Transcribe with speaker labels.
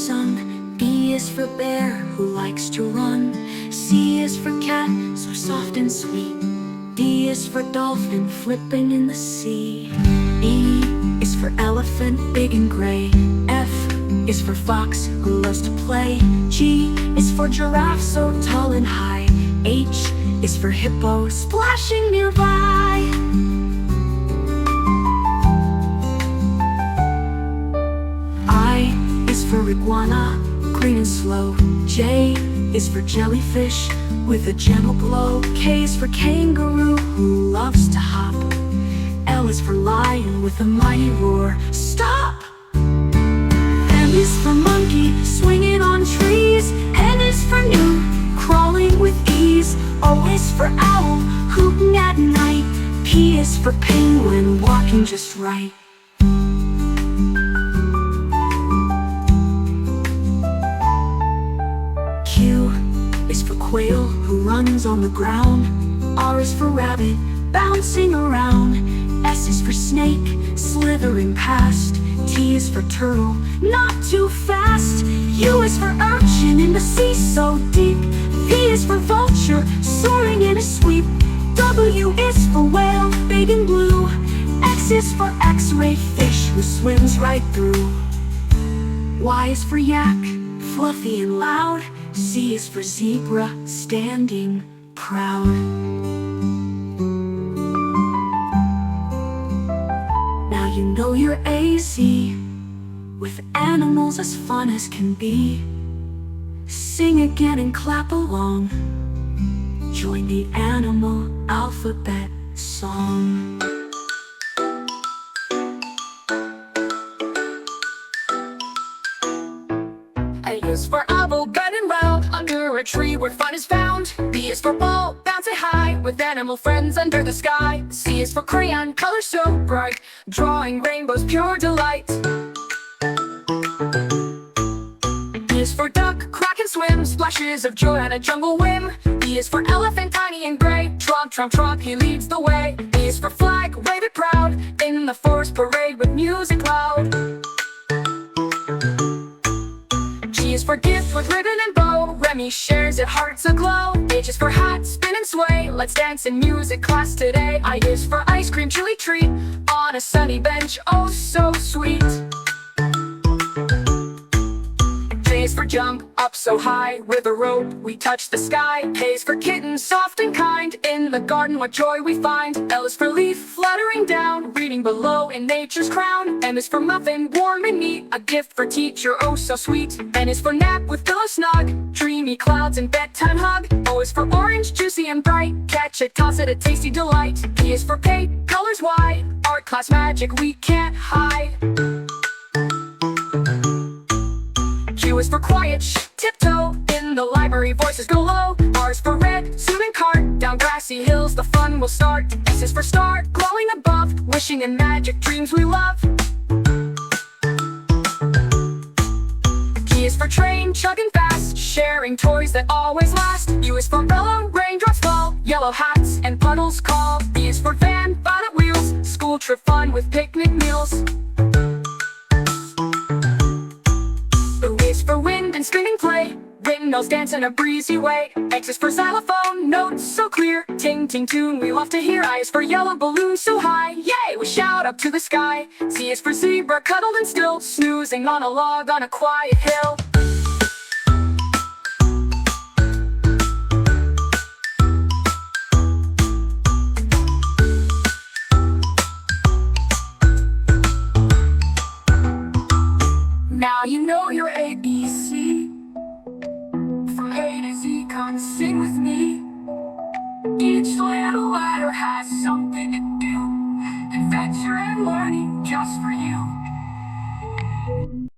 Speaker 1: sun. B is for bear, who likes to run. C is for cat, so soft and sweet. D is for dolphin, flipping in the sea. E is for elephant, big and gray. F is for fox, who loves to play. G is for giraffe, so tall and high. H is for hippo, splashing nearby. I is for iguana, green and slow. J is for jellyfish, with a gentle glow. K is for kangaroo, who loves to hop. L is for lion, with a mighty roar. Stop! M is for monkey, swinging on trees. N is for newt, crawling with ease. O is for owl, hooting at night. P is for penguin, walking just right. Q is for quail, who runs on the ground. R is for rabbit, bouncing around. S is for snake, slithering past. T is for turtle, not too fast. U is for urchin, in the sea so deep. V is for vulture, soaring in a sweep. W is for whale, big and blue. X is for x-ray fish, who swims right through. Y is for yak, fluffy and loud. Z is for zebra, standing proud. Now you know your AZ, with animals as fun as can be. Sing again and clap along. Join the animal alphabet song. A is for oval, good and round, under a tree where fun is found. B is for ball, bouncing high, with animal friends under the sky. C is for crayon, color so bright, drawing rainbows, pure delight. D is for duck, crack and swim, splashes of joy and a jungle whim. E is for elephant, tiny and gray, tromp, tromp, tromp, he leads the way. E is for flag, wave it proud, in the forest parade with music loud. G is for gift with ribbon and bow, Remy shares it, hearts aglow. H is for hat, spin and sway, let's dance in music class today. I is for ice cream, chili treat, on a sunny bench, oh so sweet. J is for jump, up so high, with a rope we touch the sky. K is for kitten, soft and kind, in the garden what joy we find. L is for leaf, fluttering down, reading below in nature's crown. M is for muffin, warm and neat, a gift for teacher, oh so sweet. N is for nap, with pillow snug, dreamy clouds and bedtime hug. O is for orange, juicy and bright, catch it, toss it, a tasty delight. P is for paint, colors wide, art class magic we can't hide. Q is for quiet, tiptoe, in the library voices go low. R is for red, soothing cart, down grassy hills the fun will start. S is for star, glowing above, wishing in magic dreams we love. T is for train, chugging fast, sharing toys that always last. U is for umbrella, raindrops fall, yellow hats and puddles call. V is for van, bonnet wheels, school trip fun with picnic meals. For wind and spinning play, windmills dance in a breezy way. X is for xylophone, notes so clear, ting ting tune we love to hear. I is for yellow balloon so high, yay, we shout up to the sky. Z is for zebra, cuddled and still, snoozing on a log on a quiet hill. Now you know your ABC. From A to Z, come sing with me. Each little letter has